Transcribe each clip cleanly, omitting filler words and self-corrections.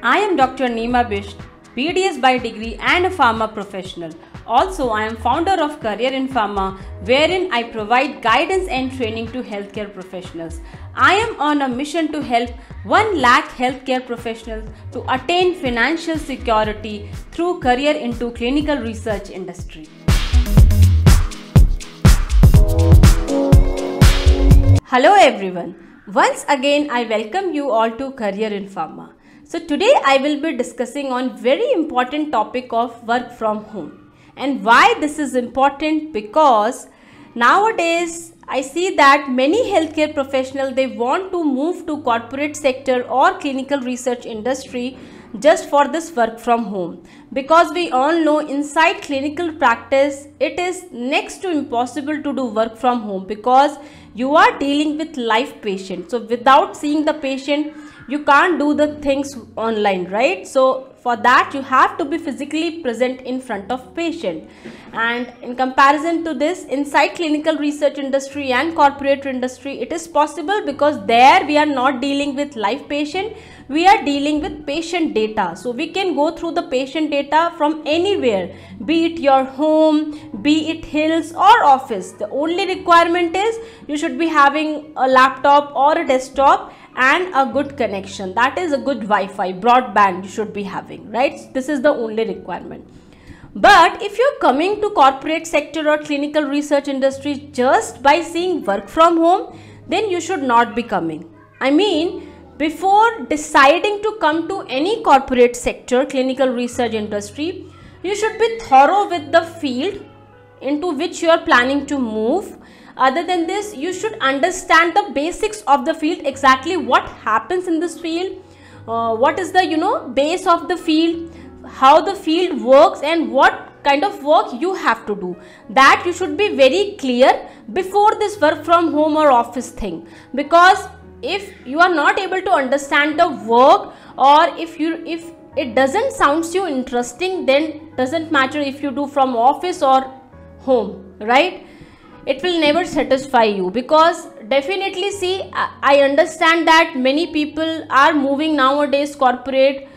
I am Dr. Neema Bisht, BDS by degree and a pharma professional. Also, I am founder of CareerInPharma, wherein I provide guidance and training to healthcare professionals. I am on a mission to help 1 lakh healthcare professionals to attain financial security through career into clinical research industry. Hello everyone. Once again, I welcome you all to CareerInPharma. So today I will be discussing on very important topic of work from home. And why this is important? Because nowadays I see that many healthcare professionals, they want to move to corporate sector or clinical research industry just for this work from home, because we all know inside clinical practice it is next to impossible to do work from home, because you are dealing with live patient. So without seeing the patient you can't do the things online, right? So for that you have to be physically present in front of patient. And in comparison to this, inside clinical research industry and corporate industry, it is possible because there we are not dealing with live patient, we are dealing with patient data. So we can go through the patient data from anywhere, be it your home, be it hills or office. The only requirement is you should be having a laptop or a desktop and a good connection, that is a good Wi-Fi, broadband you should be having, right? This is the only requirement. But if you're coming to corporate sector or clinical research industry just by seeing work from home, then you should not be coming. I mean, before deciding to come to any corporate sector, clinical research industry, you should be thorough with the field into which you are planning to move. Other than this, you should understand the basics of the field, exactly what happens in this field, what is the base of the field, how the field works and what kind of work you have to do. That you should be very clear before this work from home or office thing, because if you are not able to understand the work, or if it doesn't sounds you interesting, then doesn't matter if you do from office or home, right? It will never satisfy you, because definitely, see, I understand that many people are moving nowadays corporate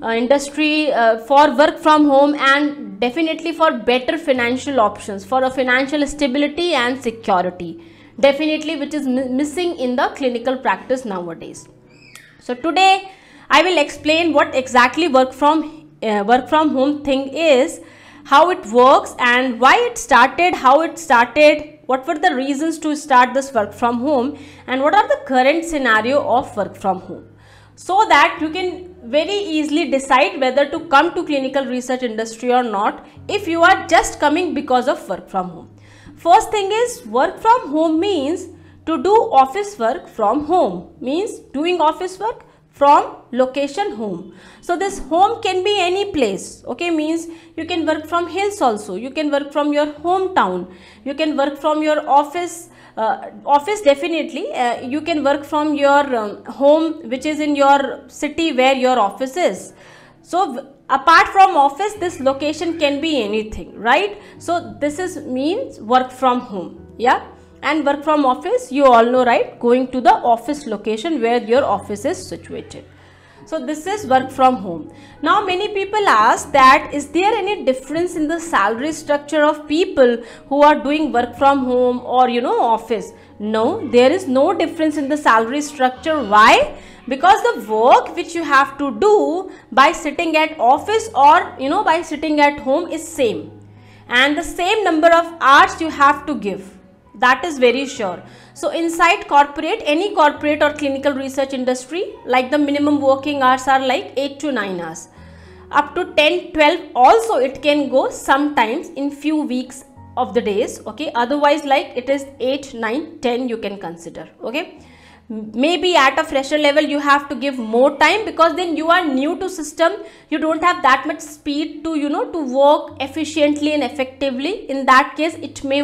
industry for work from home, and definitely for better financial options, for a financial stability and security, definitely, which is missing in the clinical practice nowadays. So today I will explain what exactly work from home thing is, how it works and why it started, how it started, what were the reasons to start this work from home, and what are the current scenario of work from home, so that you can very easily decide whether to come to clinical research industry or not if you are just coming because of work from home. First thing is, work from home means to do office work from home, means doing office work from location home. So this home can be any place, okay, means you can work from hills also, you can work from your hometown, you can work from your office, definitely, you can work from your home which is in your city where your office is. So apart from office, this location can be anything, right? So this is means work from home, yeah. And work from office, you all know, right? Going to the office location where your office is situated. So this is work from home. Now many people ask that, is there any difference in the salary structure of people who are doing work from home or office? No, there is no difference in the salary structure. Why? Because the work which you have to do by sitting at office or by sitting at home is same, and the same number of hours you have to give. That is very sure. So inside corporate, any corporate or clinical research industry, like the minimum working hours are like 8 to 9 hours. Up to 10, 12 also it can go sometimes in few weeks of the days, okay. Otherwise, like it is 8, 9, 10 you can consider, okay. Maybe at a fresher level you have to give more time, because then you are new to system, you don't have that much speed to to work efficiently and effectively. In that case it may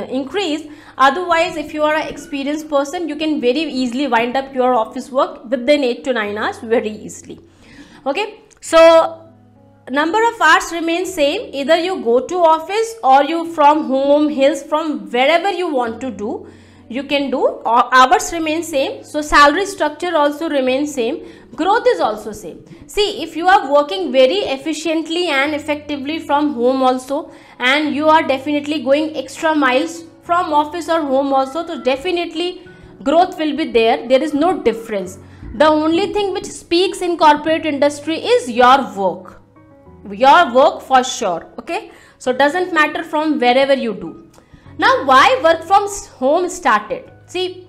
increase. Otherwise, if you are an experienced person, you can very easily wind up your office work within 8 to 9 hours very easily, okay. So number of hours remains same, either you go to office or you from home, hills, from wherever you want to do, you can do. Hours remain same, so salary structure also remains same, growth is also same. See, if you are working very efficiently and effectively from home also, and you are definitely going extra miles from office or home also, so definitely growth will be there. There is no difference. The only thing which speaks in corporate industry is your work for sure. Okay, so doesn't matter from wherever you do. Now, why work from home started? See,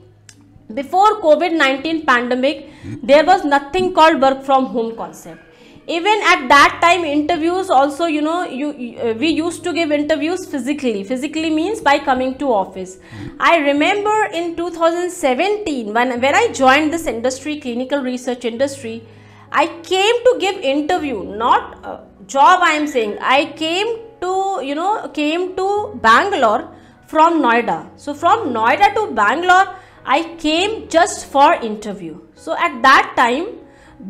before COVID-19 pandemic, there was nothing called work from home concept. Even at that time, interviews also, we used to give interviews physically. Physically means by coming to office. I remember in 2017, when I joined this industry, clinical research industry, I came to give interview, not job I am saying. I came to Bangalore from Noida. So from Noida to Bangalore, I came just for interview. So at that time,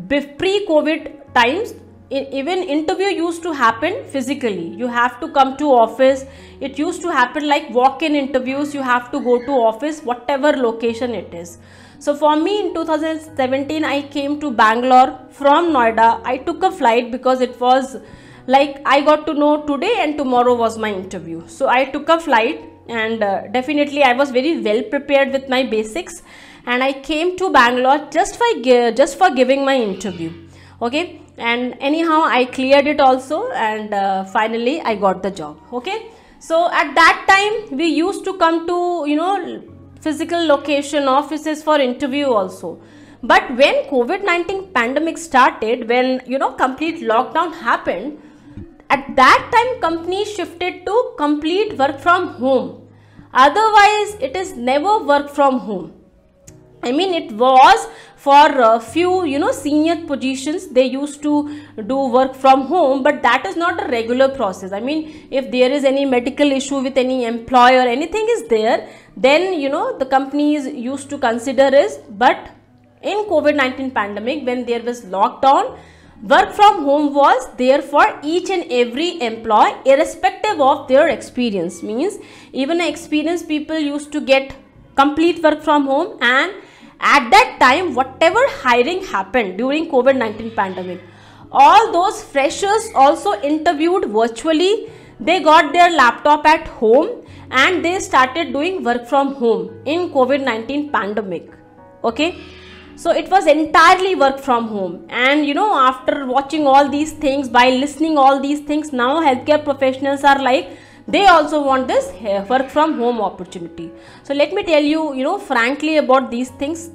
pre-COVID times, even interview used to happen physically. You have to come to office. It used to happen like walk-in interviews. You have to go to office, whatever location it is. So for me in 2017, I came to Bangalore from Noida. I took a flight because it was like I got to know today and tomorrow was my interview. So I took a flight, and definitely I was very well prepared with my basics, and I came to Bangalore just for giving my interview. Okay, and anyhow I cleared it also, and finally I got the job. Okay, so at that time we used to come to physical location offices for interview also. But when COVID-19 pandemic started, when complete lockdown happened, at that time companies shifted to complete work from home. Otherwise it is never work from home. I mean, it was for a few senior positions they used to do work from home, but that is not a regular process. I mean, if there is any medical issue with any employer, anything is there, then the companies used to consider is. But in COVID-19 pandemic, when there was lockdown, work from home was there for each and every employee, irrespective of their experience. Means even experienced people used to get complete work from home. And at that time, whatever hiring happened during COVID-19 pandemic, all those freshers also interviewed virtually. They got their laptop at home and they started doing work from home in COVID-19 pandemic. Okay, so it was entirely work from home. And after watching all these things, by listening all these things, now healthcare professionals are like, they also want this work from home opportunity. So let me tell you, frankly about these things.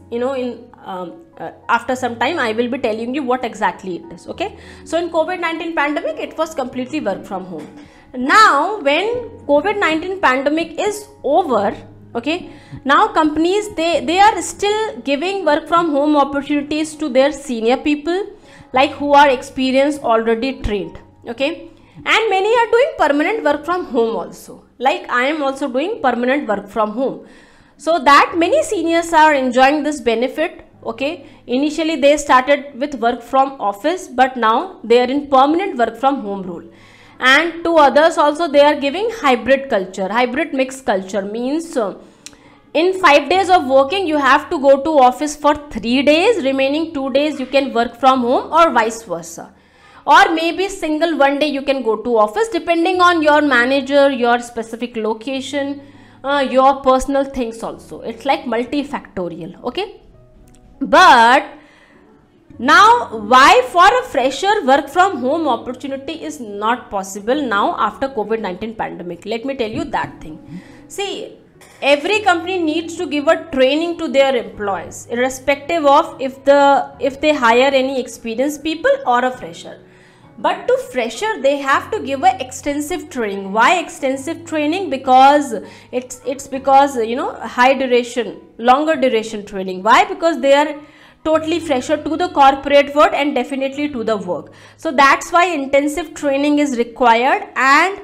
After some time I will be telling you what exactly it is. Okay, so in COVID-19 pandemic, it was completely work from home. Now when COVID-19 pandemic is over, okay, now companies, they are still giving work from home opportunities to their senior people, like who are experienced, already trained. Okay, and many are doing permanent work from home also, like I am also doing permanent work from home. So that many seniors are enjoying this benefit. Okay, initially they started with work from office, but now they are in permanent work from home rule. And to others also they are giving hybrid culture. Hybrid mixed culture means in 5 days of working, you have to go to office for 3 days, remaining 2 days you can work from home, or vice versa. Or maybe single 1 day you can go to office, depending on your manager, your specific location, your personal things also. It's like multifactorial. Okay, but now why for a fresher work from home opportunity is not possible now after COVID-19 pandemic? Let me tell you that thing. See, every company needs to give a training to their employees, irrespective of if they hire any experienced people or a fresher. But to fresher, they have to give a extensive training. Why extensive training? Because it's because high duration, longer duration training. Why? Because they are totally fresher to the corporate world and definitely to the work. So that's why intensive training is required, and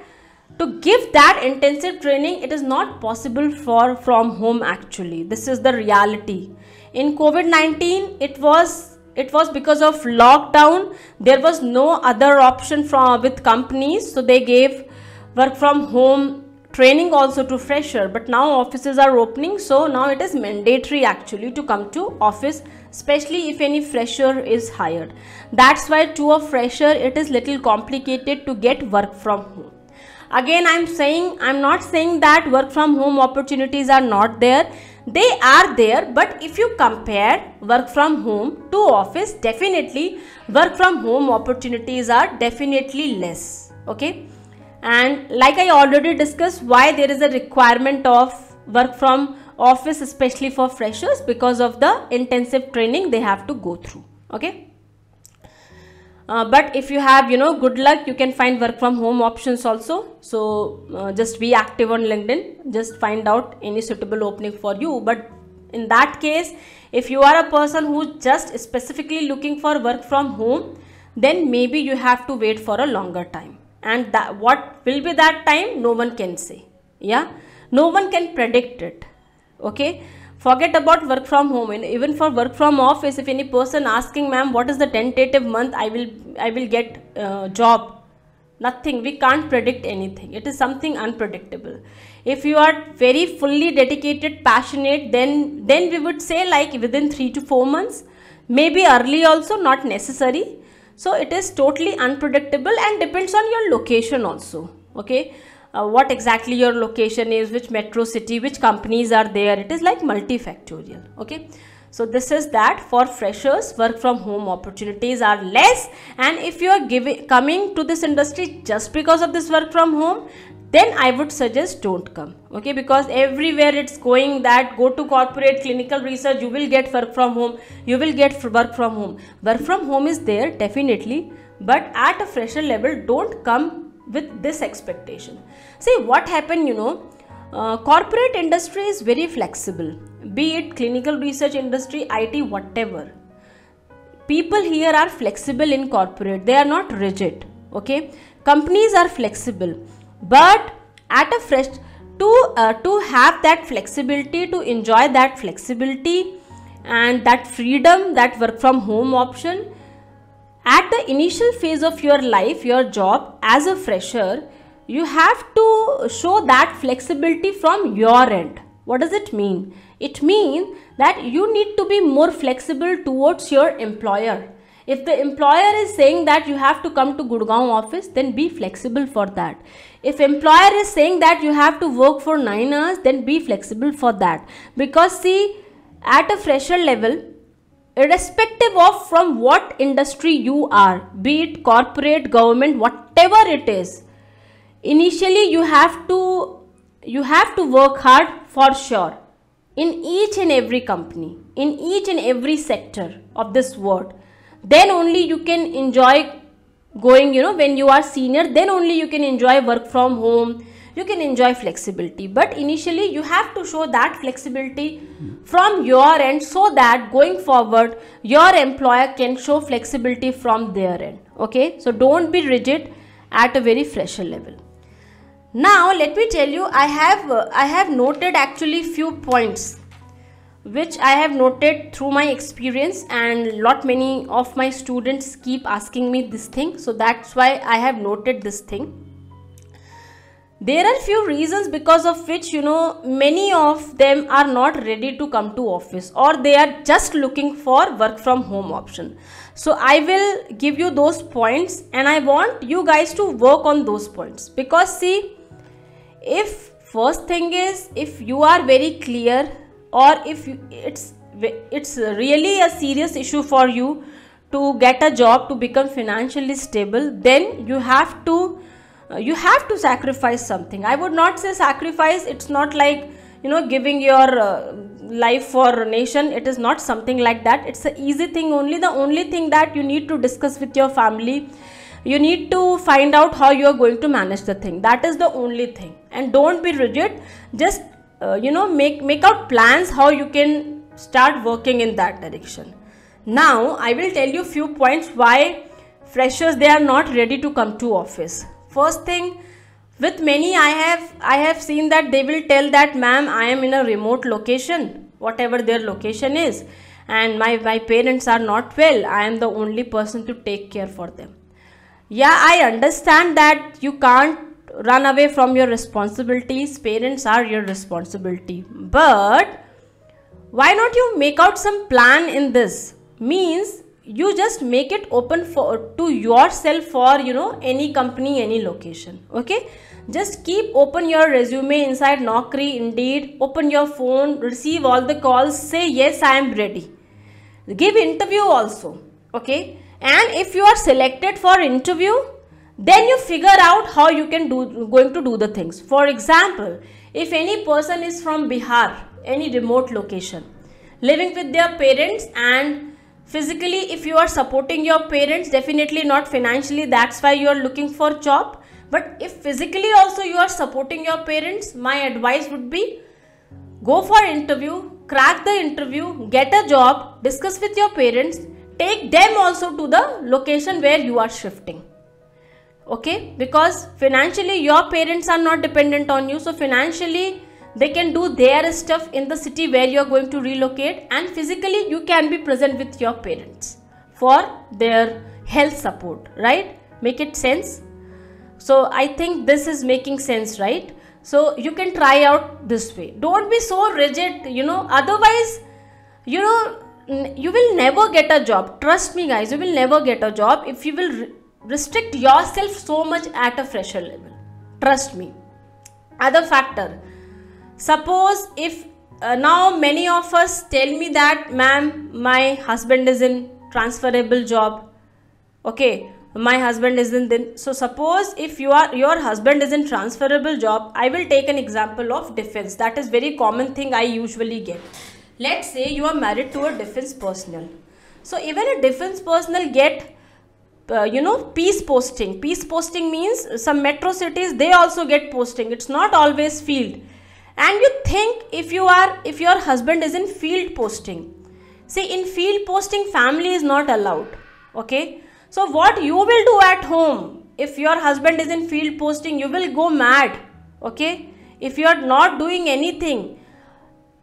to give that intensive training, it is not possible from home actually. This is the reality. In COVID-19, it was because of lockdown. There was no other option with companies, so they gave work from home training also to fresher, but now offices are opening, so now it is mandatory actually to come to office, especially if any fresher is hired. That's why to a fresher it is little complicated to get work from home. Again, I'm not saying that work from home opportunities are not there. They are there, but if you compare work from home to office, definitely work from home opportunities are definitely less. Okay, and like I already discussed, why there is a requirement of work from office, especially for freshers, because of the intensive training they have to go through. Okay. But if you have good luck, you can find work from home options also. So just be active on LinkedIn, just find out any suitable opening for you. But in that case, if you are a person who just specifically looking for work from home, then maybe you have to wait for a longer time, and that what will be that time, no one can say. Yeah, no one can predict it. Okay, forget about work from home, and even for work from office, if any person asking, ma'am, what is the tentative month I will get job, nothing, we can't predict anything. It is something unpredictable. If you are very fully dedicated, passionate, then we would say like within 3 to 4 months, maybe early also, not necessary. So it is totally unpredictable and depends on your location also. Okay, what exactly your location is, which metro city, which companies are there, it is like multifactorial. Okay, so this is that for freshers, work from home opportunities are less, and if you are coming to this industry just because of this work from home, then I would suggest don't come. Okay, because everywhere it's going that go to corporate, clinical research, you will get work from home, you will get work from home. Work from home is there definitely, but at a fresher level, don't come with this expectation. See what happened, corporate industry is very flexible, be it clinical research industry, IT, whatever. People here are flexible in corporate, they are not rigid. Okay, companies are flexible, but at a fresh to have that flexibility, to enjoy that flexibility and that freedom, that work from home option, at the initial phase of your life, your job as a fresher, you have to show that flexibility from your end. What does it mean? It means that you need to be more flexible towards your employer. If the employer is saying that you have to come to Gurgaon office, then be flexible for that. If employer is saying that you have to work for 9 hours, then be flexible for that. Because see, at a fresher level, irrespective of from what industry you are, be it corporate, government, whatever it is, initially you have to work hard for sure in each and every company, in each and every sector of this world. Then only you can enjoy going, when you are senior, then only you can enjoy work from home, you can enjoy flexibility. But initially you have to show that flexibility from your end, so that going forward your employer can show flexibility from their end. Okay, so don't be rigid at a very fresher level. Now let me tell you, I have noted actually few points which I have noted through my experience, and many of my students keep asking me this thing, so that's why I have noted this thing. There are few reasons because of which many of them are not ready to come to office, or they are just looking for work from home option. So I will give you those points, and I want you guys to work on those points. Because see, if first thing is, if you are very clear, or if it's really a serious issue for you to get a job, to become financially stable, then you have to sacrifice something. I would not say sacrifice, it's not like giving your life for a nation. It is not something like that. It's an easy thing only. The only thing that you need to discuss with your family, you need to find out how you are going to manage the thing. That is the only thing. And don't be rigid, just make out plans how you can start working in that direction. Now I will tell you few points why freshers, they are not ready to come to office. First thing, with many I have seen that they will tell that, ma'am, I am in a remote location, whatever their location is, and my parents are not well, I am the only person to take care for them. Yeah, I understand that you can't run away from your responsibilities. Parents are your responsibility, but why not you make out some plan in this? Means you just make it open to yourself for, you know, any company, any location. Okay, just keep open your resume inside Naukri, Indeed, open your phone, receive all the calls, say yes, I am ready. Give interview also. Okay, and if you are selected for interview, then you figure out how you can going to do the things. For example, if any person is from Bihar, any remote location, living with their parents, and physically if you are supporting your parents, definitely not financially, that's why you are looking for job. But if physically also you are supporting your parents, my advice would be go for interview, crack the interview, get a job, discuss with your parents, take them also to the location where you are shifting. Okay, because financially your parents are not dependent on you, so financially they can do their stuff in the city where you are going to relocate, and physically you can be present with your parents for their health support, right? Make it sense? So I think this is making sense, right? So you can try out this way. Don't be so rigid, you know, otherwise, you know, you will never get a job. Trust me guys, you will never get a job if you will restrict yourself so much at a fresher level. Trust me. Other factor, suppose if now many of us tell me that, ma'am, my husband is in transferable job. Okay, my husband is in, so suppose if your husband is in transferable job, I will take an example of defense. That is very common thing I usually get. Let's say you are married to a defense personnel. So even a defense personnel get you know, peace posting. Peace posting means some metro cities, they also get posting. It's not always field. And you think if your husband is in field posting, see, in field posting family is not allowed. Okay, so what you will do at home if your husband is in field posting? You will go mad. Okay, if you are not doing anything,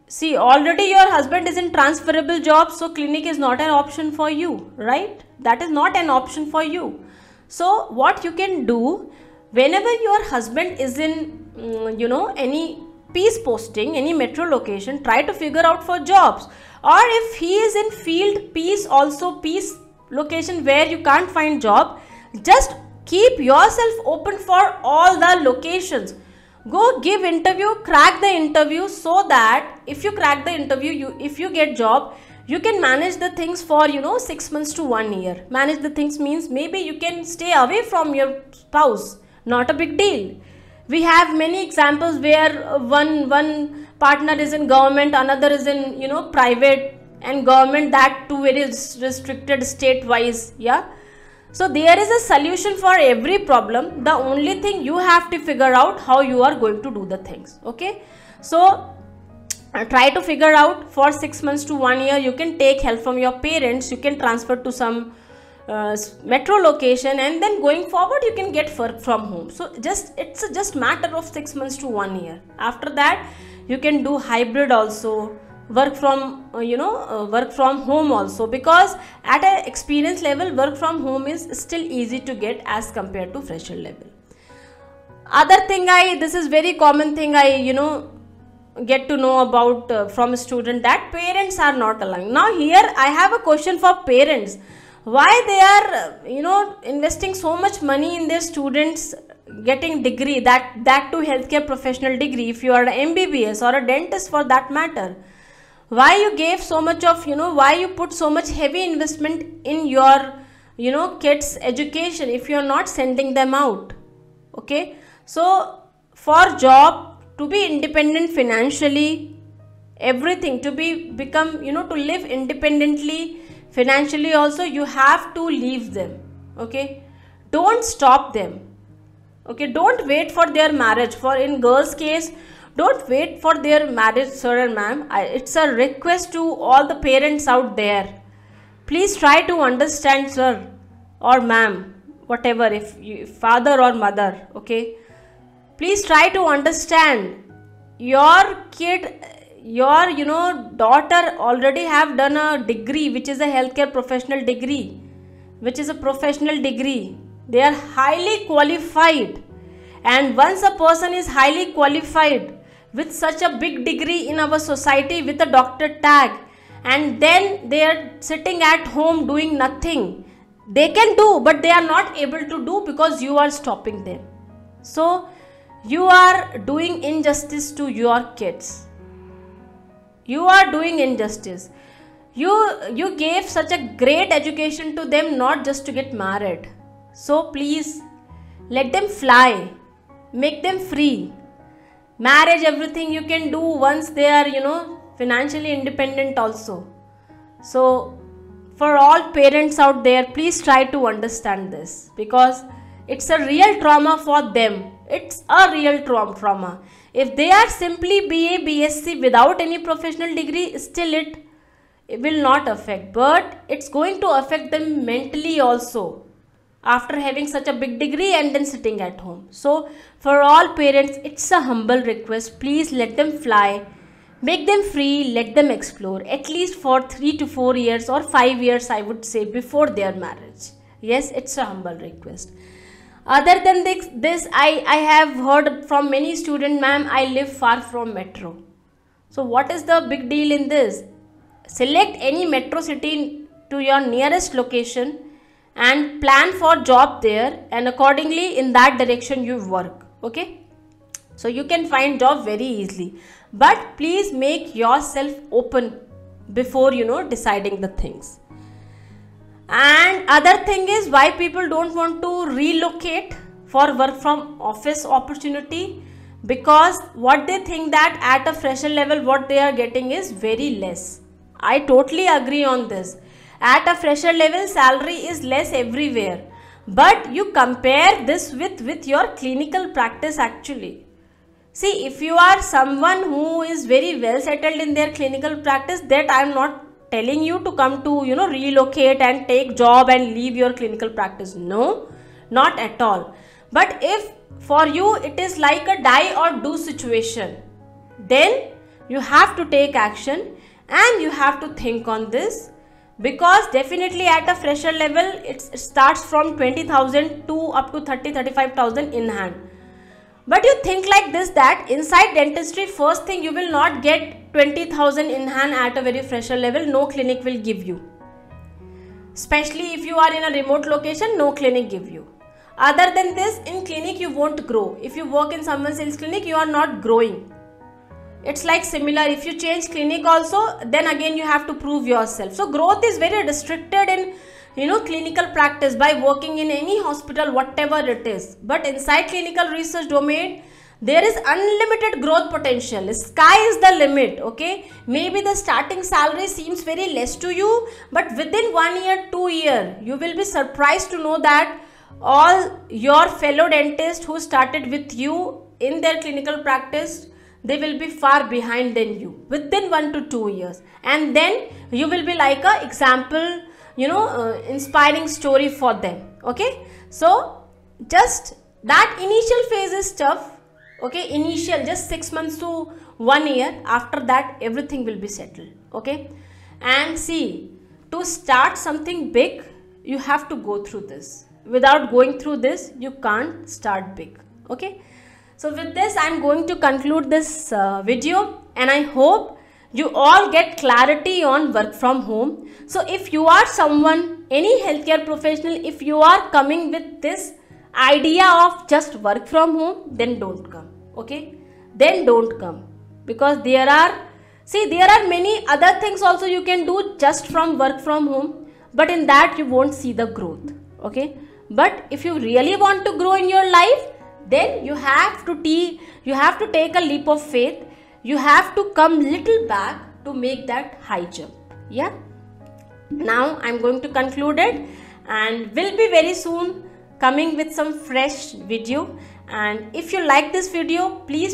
see, already your husband is in transferable job, so clinic is not an option for you, right? That is not an option for you. So what you can do, whenever your husband is in you know, any peace posting, any metro location, try to figure out for jobs. Or if he is in field peace, also peace location where you can't find job, just keep yourself open for all the locations. Go give interview, crack the interview, so that if you crack the interview, if you get job, you can manage the things for, you know, 6 months to 1 year. Manage the things means maybe you can stay away from your spouse. Not a big deal. We have many examples where one partner is in government, another is in, you know, private, and government, that too very restricted state wise. Yeah. So there is a solution for every problem. The only thing you have to figure out how you are going to do the things. Okay. So try to figure out for 6 months to 1 year. You can take help from your parents. You can transfer to some metro location, and then going forward you can get work from home. So it's just matter of 6 months to 1 year. After that you can do hybrid also, work from work from home also, because at an experience level work from home is still easy to get as compared to fresher level. Other thing, this is very common thing I get to know about from a student, that parents are not allowing. Now here I have a question for parents. Why they are investing so much money in their students getting degree, that to healthcare professional degree, if you are an MBBS or a dentist for that matter? Why you gave so much of, why you put so much heavy investment in your kids education if you are not sending them out? Okay, so for job, to be independent financially, everything, to become to live independently financially also, you have to leave them. Okay, don't stop them. Okay, don't wait for their marriage. For in girls case, don't wait for their marriage, sir and ma'am. It's a request to all the parents out there. Please try to understand, sir or ma'am, whatever, if you, father or mother. Okay, please try to understand. Your kid, your daughter already have done a degree which is a healthcare professional degree, which is a professional degree. They are highly qualified, And once a person is highly qualified with such a big degree in our society with a doctor tag, and then they are sitting at home doing nothing, they can do, but they are not able to do because you are stopping them. So you are doing injustice to your kids. You are doing injustice. You gave such a great education to them, not just to get married. So please let them fly, make them free. Marriage, everything you can do once they are, financially independent also. So for all parents out there, please try to understand this, because it's a real trauma for them. It's a real trauma. If they are simply BA, BSc without any professional degree, still it will not affect, but it's going to affect them mentally also after having such a big degree and then sitting at home. So for all parents, it's a humble request, please let them fly, make them free, let them explore, at least for 3 to 4 years or 5 years, I would say, before their marriage. Yes, it's a humble request. Other than this, I have heard from many students, ma'am, I live far from metro. So what is the big deal in this? Select any metro city to your nearest location and plan for job there, and accordingly in that direction you work. Okay, so you can find job very easily, but please make yourself open before deciding the things. And other thing is, why people don't want to relocate for work from office opportunity, because what they think that at a fresher level what they are getting is very less. I totally agree on this. At a fresher level, salary is less everywhere, but you compare this with your clinical practice actually. See, if you are someone who is very well settled in their clinical practice, that I am not telling you to come to relocate and take job and leave your clinical practice. No, not at all. But if for you it is like a die or do situation, then you have to take action and you have to think on this, because definitely at a fresher level it starts from 20,000 to up to 30-35,000 in hand. But you think like this, that inside dentistry, first thing, you will not get 20,000 in hand at a very fresher level. No clinic will give you. Especially if you are in a remote location, no clinic give you. Other than this, in clinic you won't grow. If you work in someone else's clinic, you are not growing. It's like similar, if you change clinic also, then again you have to prove yourself. So growth is very restricted in clinical practice by working in any hospital, whatever it is. But inside clinical research domain, there is unlimited growth potential. Sky is the limit. Okay, maybe the starting salary seems very less to you, but within 1 year, 2 years, you will be surprised to know that all your fellow dentists who started with you in their clinical practice, they will be far behind than you within 1 to 2 years, and then you will be like a example, inspiring story for them. Okay, so just that initial phase is tough. Okay, initial just 6 months to 1 year. After that, everything will be settled. Okay, and see, to start something big, you have to go through this. Without going through this, you can't start big. Okay, so with this, I am going to conclude this video, and I hope you all get clarity on work from home. So if you are someone, any healthcare professional, if you are coming with this idea of just work from home, then don't come. Okay, then don't come, because there are many other things also you can do just from work from home, but in that you won't see the growth. Okay, but if you really want to grow in your life, then you have to take a leap of faith. You have to come little back to make that high jump. Yeah, now I'm going to conclude it, and will be very soon coming with some fresh video. And if you like this video, please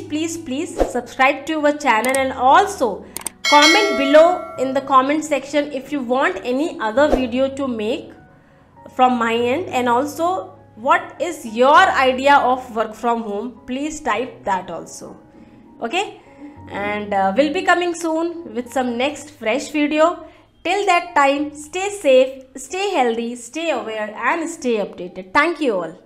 subscribe to our channel, and also comment below in the comment section if you want any other video to make from my end, and also what is your idea of work from home. Please type that also. Okay, and we'll be coming soon with some next fresh video. Till that time, stay safe, stay healthy, stay aware, and stay updated. Thank you all.